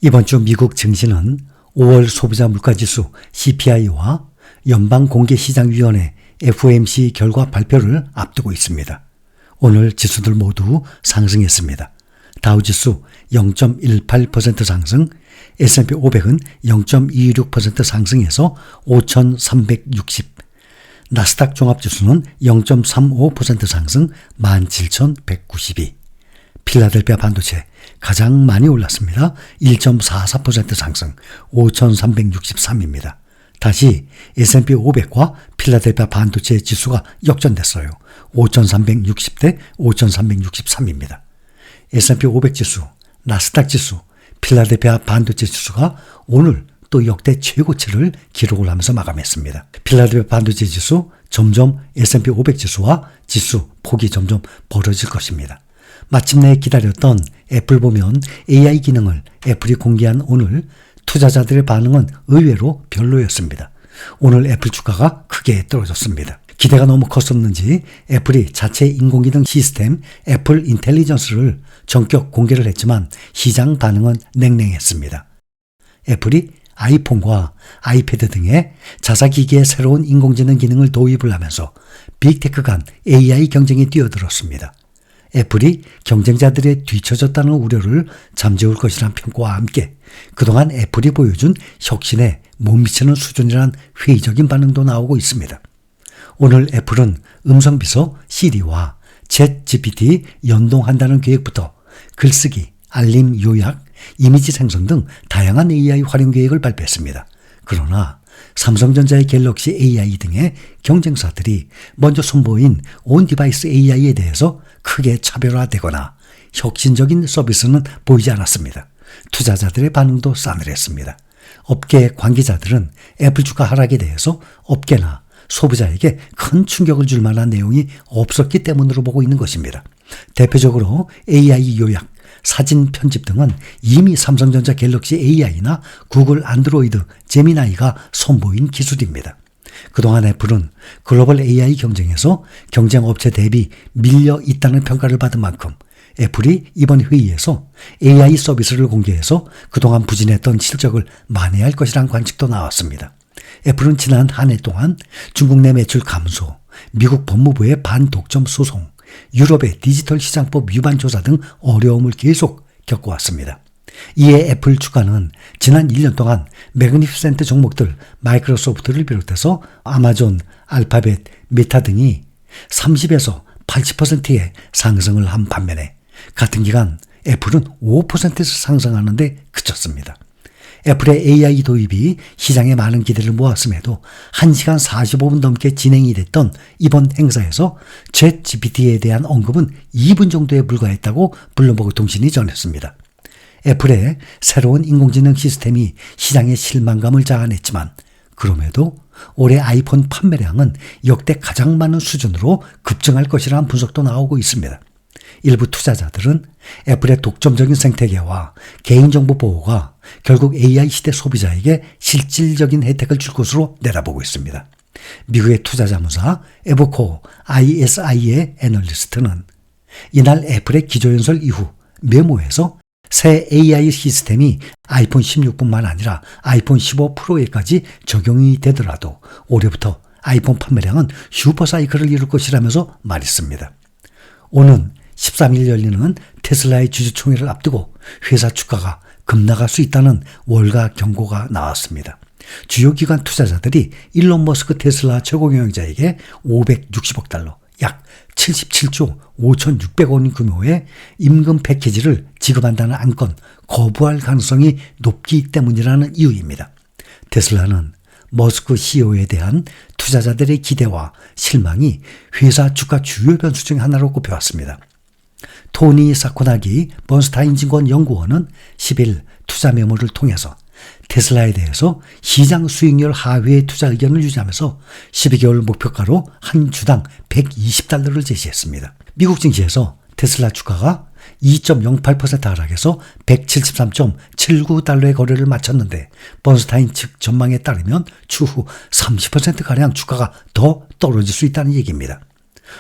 이번 주 미국 증시는 5월 소비자 물가지수 CPI와 연방공개시장위원회 FOMC 결과 발표를 앞두고 있습니다. 오늘 지수들 모두 상승했습니다. 다우지수 0.18% 상승, S&P 500은 0.26% 상승해서 5,360, 나스닥 종합지수는 0.35% 상승 17,192, 필라델피아 반도체 가장 많이 올랐습니다. 1.44% 상승 5,363입니다. 다시 S&P 500과 필라델피아 반도체 지수가 역전됐어요. 5,360대 5,363입니다. S&P 500 지수, 나스닥 지수, 필라델피아 반도체 지수가 오늘 또 역대 최고치를 기록을 하면서 마감했습니다. 필라델피아 반도체 지수 점점 S&P 500 지수와 지수 폭이 점점 벌어질 것입니다. 마침내 기다렸던 애플 보면 AI 기능을 애플이 공개한 오늘 투자자들의 반응은 의외로 별로였습니다. 오늘 애플 주가가 크게 떨어졌습니다. 기대가 너무 컸었는지 애플이 자체 인공지능 시스템 애플 인텔리전스를 전격 공개를 했지만 시장 반응은 냉랭했습니다. 애플이 아이폰과 아이패드 등의 자사기기에 새로운 인공지능 기능을 도입을 하면서 빅테크 간 AI 경쟁이 뛰어들었습니다. 애플이 경쟁자들에 뒤처졌다는 우려를 잠재울 것이라는 평가와 함께 그동안 애플이 보여준 혁신에 못 미치는 수준이란 회의적인 반응도 나오고 있습니다. 오늘 애플은 음성비서 시리와 챗 GPT 연동한다는 계획부터 글쓰기, 알림 요약, 이미지 생성 등 다양한 AI 활용 계획을 발표했습니다. 그러나 삼성전자의 갤럭시 AI 등의 경쟁사들이 먼저 선보인 온디바이스 AI에 대해서 크게 차별화되거나 혁신적인 서비스는 보이지 않았습니다. 투자자들의 반응도 싸늘했습니다. 업계 관계자들은 애플 주가 하락에 대해서 업계나 소비자에게 큰 충격을 줄 만한 내용이 없었기 때문으로 보고 있는 것입니다. 대표적으로 AI 요약, 사진 편집 등은 이미 삼성전자 갤럭시 AI나 구글 안드로이드 제미나이가 선보인 기술입니다. 그동안 애플은 글로벌 AI 경쟁에서 경쟁업체 대비 밀려 있다는 평가를 받은 만큼 애플이 이번 회의에서 AI 서비스를 공개해서 그동안 부진했던 실적을 만회할 것이라는 관측도 나왔습니다. 애플은 지난 한 해 동안 중국 내 매출 감소, 미국 법무부의 반독점 소송, 유럽의 디지털 시장법 위반 조사 등 어려움을 계속 겪어왔습니다. 이에 애플 주가는 지난 1년 동안 매그니피센트 종목들 마이크로소프트를 비롯해서 아마존, 알파벳, 메타 등이 30에서 80%의 상승을 한 반면에 같은 기간 애플은 5%에서 상승하는 데 그쳤습니다. 애플의 AI 도입이 시장에 많은 기대를 모았음에도 1시간 45분 넘게 진행이 됐던 이번 행사에서 챗 GPT에 대한 언급은 2분 정도에 불과했다고 블룸버그 통신이 전했습니다. 애플의 새로운 인공지능 시스템이 시장의 실망감을 자아냈지만 그럼에도 올해 아이폰 판매량은 역대 가장 많은 수준으로 급증할 것이라는 분석도 나오고 있습니다. 일부 투자자들은 애플의 독점적인 생태계와 개인정보 보호가 결국 AI 시대 소비자에게 실질적인 혜택을 줄 것으로 내다보고 있습니다. 미국의 투자자문사 에버코어 ISI의 애널리스트는 이날 애플의 기조연설 이후 메모에서 새 AI 시스템이 아이폰 16뿐만 아니라 아이폰 15 프로에까지 적용이 되더라도 올해부터 아이폰 판매량은 슈퍼사이클을 이룰 것이라면서 말했습니다. 오는 13일 열리는 테슬라의 주주총회를 앞두고 회사 주가가 급락할 수 있다는 월가 경고가 나왔습니다. 주요 기관 투자자들이 일론 머스크 테슬라 최고 경영자에게 560억 달러, 약 77조 5,600원 규모의 임금 패키지를 지급한다는 안건 거부할 가능성이 높기 때문이라는 이유입니다. 테슬라는 머스크 CEO에 대한 투자자들의 기대와 실망이 회사 주가 주요 변수 중 하나로 꼽혀왔습니다. 토니 사코나기 번스타인 증권 연구원은 10일 투자 메모를 통해서 테슬라에 대해서 시장 수익률 하회의 투자 의견을 유지하면서 12개월 목표가로 한 주당 120달러를 제시했습니다. 미국 증시에서 테슬라 주가가 2.08% 하락해서 173.79달러의 거래를 마쳤는데 번스타인 측 전망에 따르면 추후 30%가량 주가가 더 떨어질 수 있다는 얘기입니다.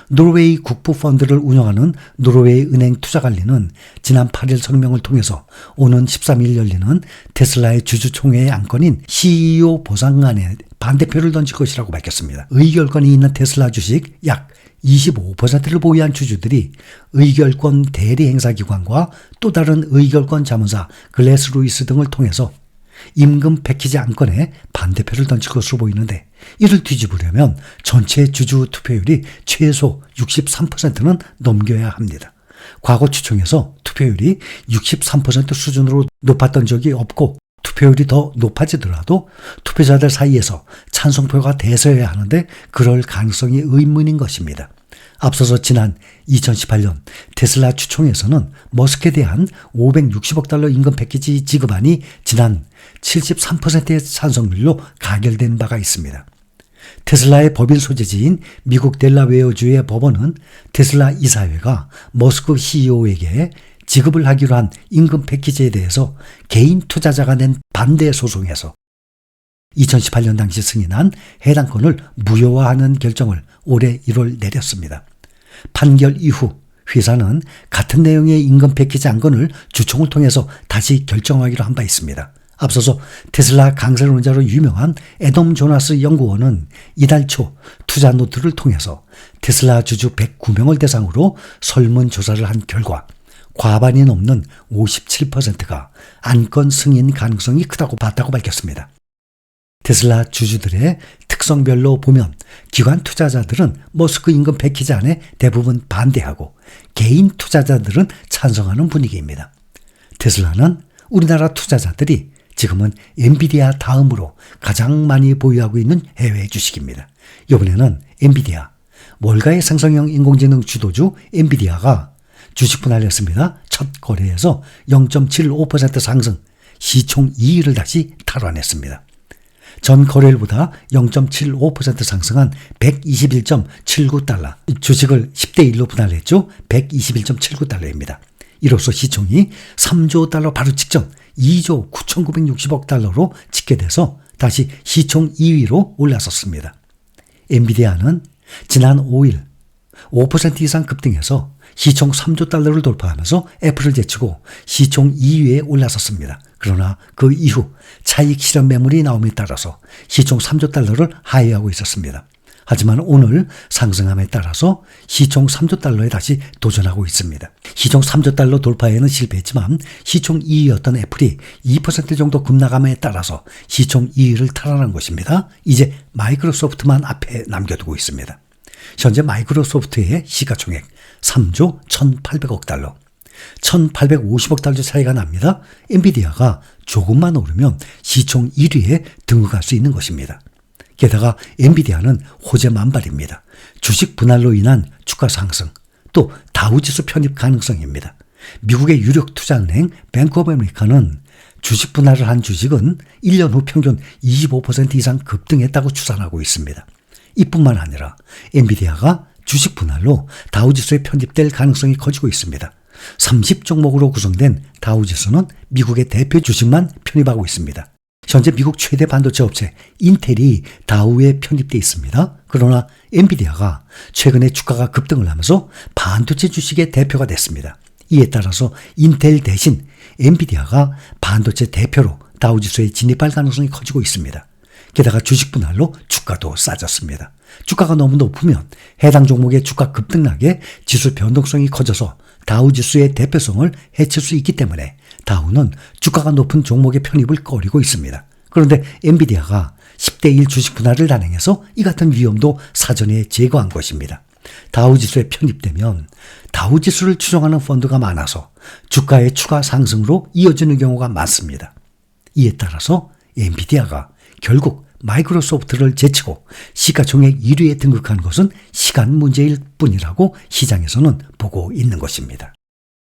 노르웨이 국부 펀드를 운영하는 노르웨이 은행 투자관리는 지난 8일 성명을 통해서 오는 13일 열리는 테슬라의 주주총회의 안건인 CEO 보상안에 반대표를 던질 것이라고 밝혔습니다. 의결권이 있는 테슬라 주식 약 25%를 보유한 주주들이 의결권 대리 행사기관과 또 다른 의결권 자문사 글래스루이스 등을 통해서 임금 패키지 안건에 반대표를 던질 것으로 보이는데, 이를 뒤집으려면 전체 주주 투표율이 최소 63%는 넘겨야 합니다. 과거 추총에서 투표율이 63% 수준으로 높았던 적이 없고, 투표율이 더 높아지더라도 투표자들 사이에서 찬성표가 대서해야 하는데 그럴 가능성이 의문인 것입니다. 앞서서 지난 2018년 테슬라 추총에서는 머스크에 대한 560억 달러 임금 패키지 지급안이 지난 73%의 찬성률로 가결된 바가 있습니다. 테슬라의 법인 소재지인 미국 델라웨어주의 법원은 테슬라 이사회가 머스크 CEO에게 지급을 하기로 한 임금 패키지에 대해서 개인 투자자가 낸 반대 소송에서 2018년 당시 승인한 해당 건을 무효화하는 결정을 올해 1월 내렸습니다. 판결 이후 회사는 같은 내용의 임금 패키지 안건을 주총을 통해서 다시 결정하기로 한 바 있습니다. 앞서서 테슬라 강설론자로 유명한 애덤 조나스 연구원은 이달 초 투자 노트를 통해서 테슬라 주주 109명을 대상으로 설문조사를 한 결과 과반이 넘는 57%가 안건 승인 가능성이 크다고 봤다고 밝혔습니다. 테슬라 주주들의 특성별로 보면 기관 투자자들은 머스크 임금 패키지 안에 대부분 반대하고 개인 투자자들은 찬성하는 분위기입니다. 테슬라는 우리나라 투자자들이 지금은 엔비디아 다음으로 가장 많이 보유하고 있는 해외 주식입니다. 이번에는 엔비디아, 월가의 생성형 인공지능 주도주 엔비디아가 주식 분할했습니다. 첫 거래에서 0.75% 상승, 시총 2위를 다시 탈환했습니다. 전 거래일보다 0.75% 상승한 121.79달러, 주식을 10대 1로 분할했죠. 121.79달러입니다. 이로써 시총이 3조 달러 바로 직전 2조 9,960억 달러로 집계돼서 다시 시총 2위로 올라섰습니다. 엔비디아는 지난 5일 5% 이상 급등해서 시총 3조 달러를 돌파하면서 애플을 제치고 시총 2위에 올라섰습니다. 그러나 그 이후 차익 실현 매물이 나옴에 따라서 시총 3조 달러를 하회하고 있었습니다. 하지만 오늘 상승함에 따라서 시총 3조 달러에 다시 도전하고 있습니다. 시총 3조 달러 돌파에는 실패했지만 시총 2위였던 애플이 2% 정도 급락함에 따라서 시총 2위를 탈환한 것입니다. 이제 마이크로소프트만 앞에 남겨두고 있습니다. 현재 마이크로소프트의 시가총액 3조 1,800억 달러, 1,850억 달러 차이가 납니다. 엔비디아가 조금만 오르면 시총 1위에 등극할 수 있는 것입니다. 게다가 엔비디아는 호재 만발입니다. 주식 분할로 인한 주가 상승, 또 다우지수 편입 가능성입니다. 미국의 유력 투자은행 뱅크 오브 아메리카는 주식 분할을 한 주식은 1년 후 평균 25% 이상 급등했다고 추산하고 있습니다. 이뿐만 아니라 엔비디아가 주식 분할로 다우지수에 편입될 가능성이 커지고 있습니다. 30종목으로 구성된 다우지수는 미국의 대표 주식만 편입하고 있습니다. 현재 미국 최대 반도체 업체 인텔이 다우에 편입돼 있습니다. 그러나 엔비디아가 최근에 주가가 급등을 하면서 반도체 주식의 대표가 됐습니다. 이에 따라서 인텔 대신 엔비디아가 반도체 대표로 다우지수에 진입할 가능성이 커지고 있습니다. 게다가 주식 분할로 주가도 싸졌습니다. 주가가 너무 높으면 해당 종목의 주가 급등락에 지수 변동성이 커져서 다우지수의 대표성을 해칠 수 있기 때문에 다우는 주가가 높은 종목의 편입을 꺼리고 있습니다. 그런데 엔비디아가 10대 1 주식 분할을 단행해서 이 같은 위험도 사전에 제거한 것입니다. 다우지수에 편입되면 다우지수를 추종하는 펀드가 많아서 주가의 추가 상승으로 이어지는 경우가 많습니다. 이에 따라서 엔비디아가 결국 마이크로소프트를 제치고 시가총액 1위에 등극한 것은 시간 문제일 뿐이라고 시장에서는 보고 있는 것입니다.